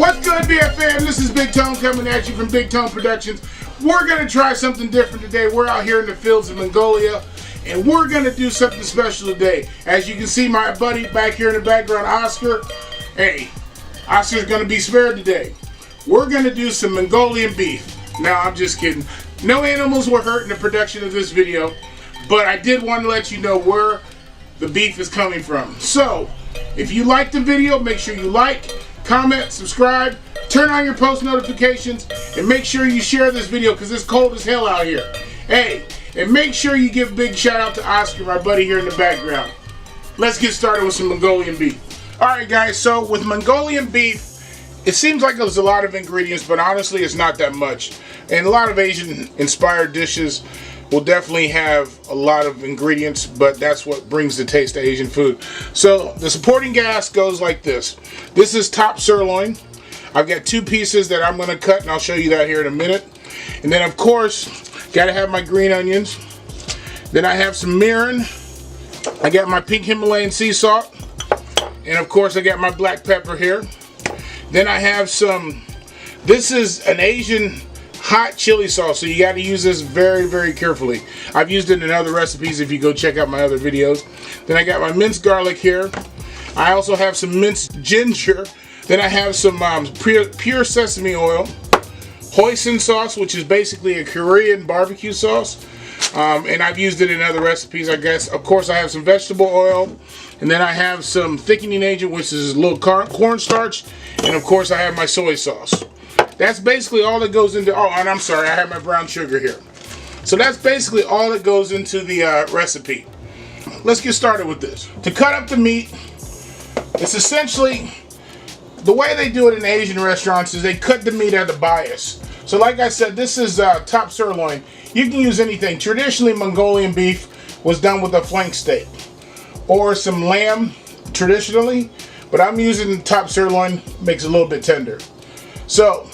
What's good, BFM? This is Big Tone coming at you from Big Tone Productions. We're going to try something different today. We're out here in the fields of Mongolia, and we're going to do something special today. As you can see, my buddy back here in the background, Oscar. Hey, Oscar's going to be spared today. We're going to do some Mongolian beef. Now, I'm just kidding. No animals were hurt in the production of this video, but I did want to let you know where the beef is coming from. So, if you like the video, make sure you like, comment, subscribe, turn on your post notifications, and make sure you share this video because it's cold as hell out here. Hey, and make sure you give a big shout out to Oscar, my buddy here in the background. Let's get started with some Mongolian beef. Alright guys, so with Mongolian beef, it seems like there's a lot of ingredients, but honestly it's not that much. And a lot of Asian inspired dishes will definitely have a lot of ingredients, but that's what brings the taste to Asian food. So the supporting gas goes like this. This is top sirloin. I've got two pieces that I'm going to cut, and I'll show you that here in a minute. And then of course, got to have my green onions. Then I have some mirin. I got my pink Himalayan sea salt. And of course I got my black pepper here. Then I have some, this is an Asian hot chili sauce, so you got to use this very, very carefully. I've used it in other recipes if you go check out my other videos. Then I got my minced garlic here. I also have some minced ginger. Then I have some pure sesame oil. Hoisin sauce, which is basically a Korean barbecue sauce. And I've used it in other recipes, I guess. Of course, I have some vegetable oil. And then I have some thickening agent, which is a little cornstarch. And of course, I have my soy sauce. That's basically all that goes into, oh, and I'm sorry, I have my brown sugar here. So that's basically all that goes into the recipe. Let's get started with this. To cut up the meat, it's essentially, the way they do it in Asian restaurants is they cut the meat at a bias. So like I said, this is top sirloin. You can use anything. Traditionally, Mongolian beef was done with a flank steak or some lamb traditionally, but I'm using top sirloin, makes it a little bit tender. So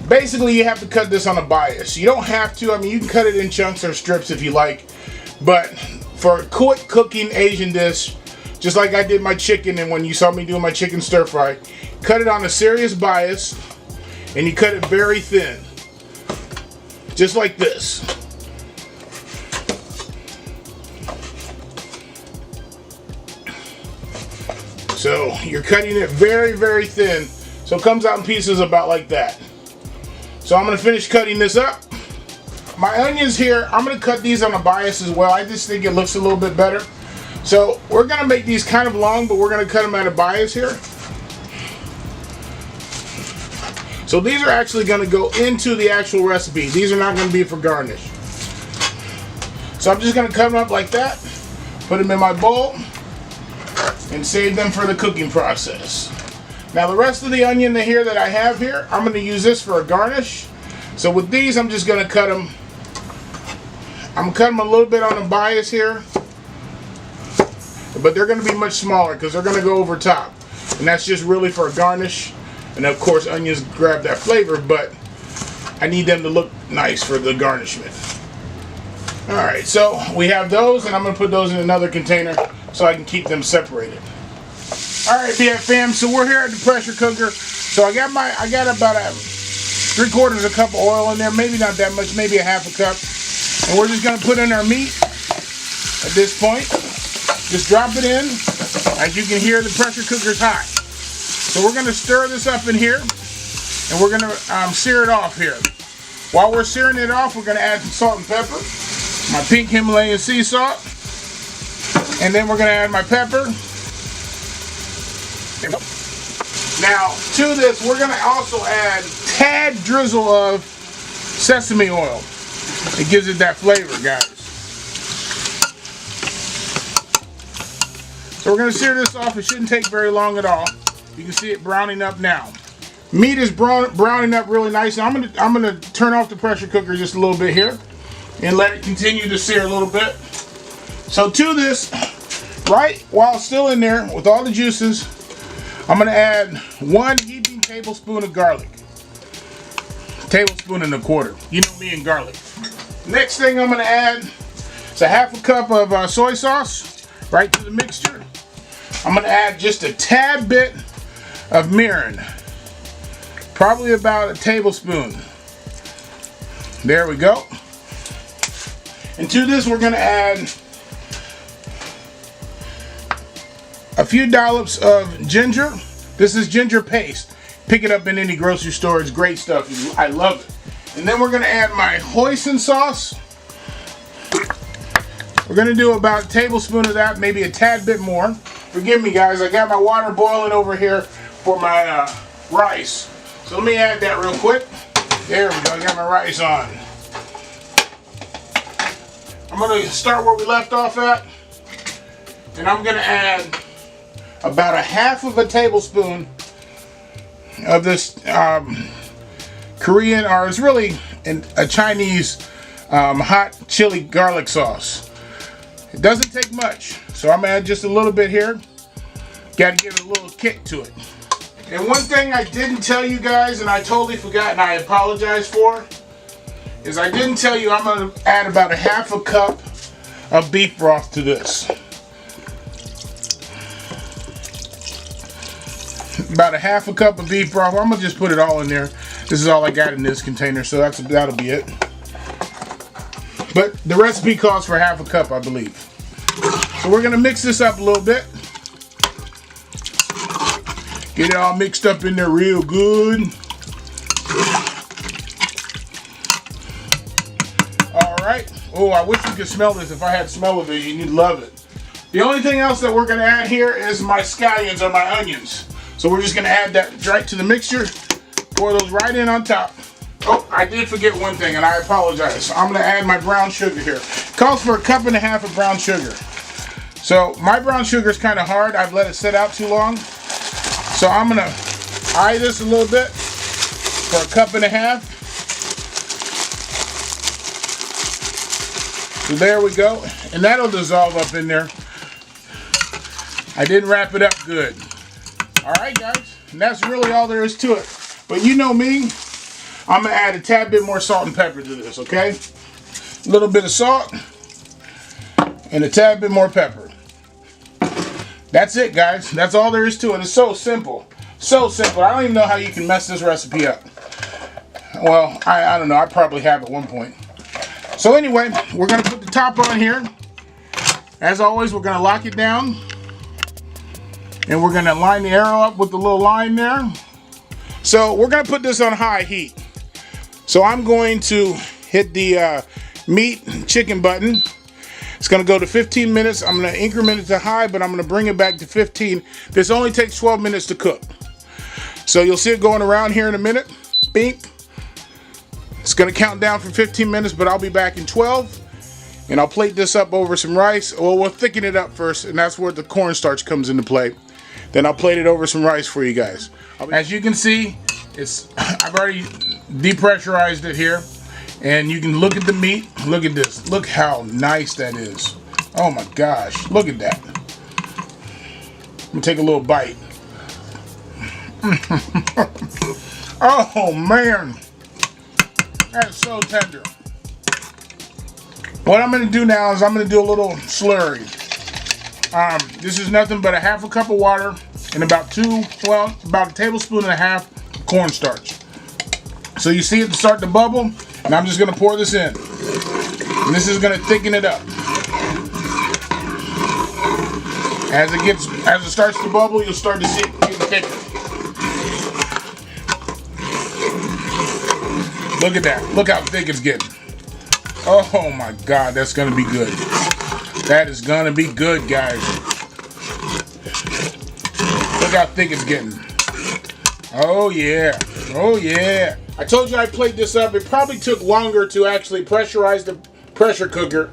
basically you have to cut this on a bias. You don't have to, I mean you can cut it in chunks or strips if you like, but for a quick cooking Asian dish, just like I did my chicken, and when you saw me doing my chicken stir fry, cut it on a serious bias and you cut it very thin, just like this. So you're cutting it very, very thin, so it comes out in pieces about like that. So I'm going to finish cutting this up. My onions here, I'm going to cut these on a bias as well. I just think it looks a little bit better. So we're going to make these kind of long, but we're going to cut them at a bias here. So these are actually going to go into the actual recipe. These are not going to be for garnish. So I'm just going to cut them up like that, put them in my bowl, and save them for the cooking process. Now the rest of the onion here that I have here, I'm going to use this for a garnish. So with these, I'm just going to cut them. I'm going to cut them a little bit on the bias here, but they're going to be much smaller because they're going to go over top, and that's just really for a garnish. And of course onions grab that flavor, but I need them to look nice for the garnishment. Alright, so we have those, and I'm going to put those in another container so I can keep them separated. Alright, BF fam, so we're here at the pressure cooker. So I got about a 3/4 cup of oil in there, maybe not that much, maybe a half a cup. And we're just going to put in our meat at this point. Just drop it in. As you can hear, the pressure cooker's hot. So we're going to stir this up in here, and we're going to sear it off here. While we're searing it off, we're going to add some salt and pepper, my pink Himalayan sea salt, and then we're going to add my pepper. Now, to this, we're going to also add a tad drizzle of sesame oil. It gives it that flavor, guys. So we're going to sear this off. It shouldn't take very long at all. You can see it browning up now. Meat is browning up really nice. Now I'm gonna turn off the pressure cooker just a little bit here and let it continue to sear a little bit. So to this, right while it's still in there with all the juices, I'm gonna add 1 heaping tablespoon of garlic. Tablespoon and a quarter. You know me and garlic. Next thing I'm gonna add is a half a cup of soy sauce right to the mixture. I'm gonna add just a tad bit of mirin. probably about a tablespoon. There we go. And to this we're gonna add a few dollops of ginger. This is ginger paste. Pick it up in any grocery store. It's great stuff. I love it. And then we're gonna add my hoisin sauce. We're gonna do about a tablespoon of that, maybe a tad bit more. Forgive me guys, I got my water boiling over here for my rice. So let me add that real quick. There we go, I got my rice on. I'm gonna start where we left off at. And I'm gonna add about a half of a tablespoon of this Korean, or it's really a Chinese hot chili garlic sauce. It doesn't take much, so I'm gonna add just a little bit here. Got to give it a little kick to it. And one thing I didn't tell you guys, and I totally forgot, and I apologize for, is I didn't tell you I'm gonna add about a half a cup of beef broth to this. About a half a cup of beef broth. I'm gonna just put it all in there. This is all I got in this container, so that'll be it. But the recipe calls for half a cup, I believe. So we're gonna mix this up a little bit. Get it all mixed up in there real good. All right. Oh, I wish you could smell this. If I had smell-o-vision, you'd love it. The only thing else that we're gonna add here is my scallions or my onions. So we're just gonna add that right to the mixture. Pour those right in on top. Oh, I did forget one thing, and I apologize. I'm gonna add my brown sugar here. Calls for a cup and a half of brown sugar. So my brown sugar is kind of hard. I've let it sit out too long. So I'm gonna eye this a little bit for a cup and a half. So there we go. And that'll dissolve up in there. I didn't wrap it up good. All right, guys. And that's really all there is to it. But you know me. I'm gonna add a tad bit more salt and pepper to this, okay? A little bit of salt and a tad bit more pepper. That's it, guys. That's all there is to it. It's so simple. So simple. I don't even know how you can mess this recipe up. Well, I don't know. I probably have at one point. So anyway, we're gonna put the top on here. As always, we're gonna lock it down. And we're gonna line the arrow up with the little line there. So we're gonna put this on high heat. So I'm going to hit the meat chicken button. It's gonna go to 15 minutes. I'm gonna increment it to high, but I'm gonna bring it back to 15. This only takes 12 minutes to cook. So you'll see it going around here in a minute. Beep. It's gonna count down for 15 minutes, but I'll be back in 12. And I'll plate this up over some rice. Well, we'll thicken it up first, and that's where the cornstarch comes into play. Then I'll plate it over some rice for you guys. As you can see, I've already depressurized it here, and you can look at the meat. Look at this. Look how nice that is. Oh my gosh, look at that. I'm gonna take a little bite. Oh man, that's so tender. What I'm gonna do now is I'm gonna do a little slurry. This is nothing but a half a cup of water and about a tablespoon and a half of cornstarch. So you see it start to bubble, and I'm just gonna pour this in. And this is gonna thicken it up. As it starts to bubble, you'll start to see it getting thicker. Look at that. Look how thick it's getting. Oh my God, that's gonna be good. That is gonna be good, guys. Look how thick it's getting. Oh yeah. Oh yeah. I told you I'd plate this up. It probably took longer to actually pressurize the pressure cooker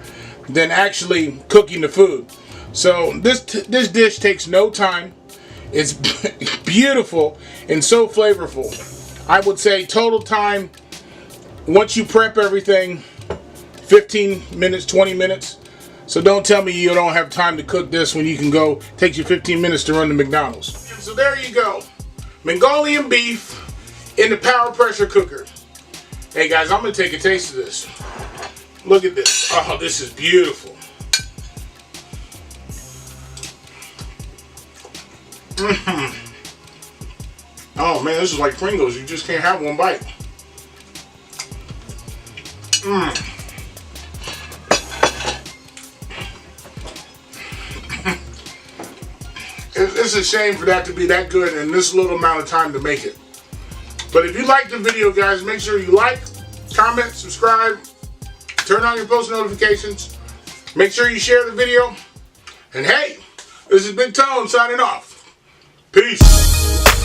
than actually cooking the food. So this dish takes no time. It's beautiful and so flavorful. I would say total time, once you prep everything, 15 minutes, 20 minutes. So don't tell me you don't have time to cook this when you can go, takes you 15 minutes to run to McDonald's. So there you go. Mongolian beef in the power pressure cooker. Hey guys, I'm gonna take a taste of this. Look at this. Oh, this is beautiful. Oh man, this is like Pringles. You just can't have one bite. It's a shame for that to be that good in this little amount of time to make it. But if you like the video, guys, make sure you like, comment, subscribe, turn on your post notifications. Make sure you share the video. And hey, this is Big Tone signing off. Peace.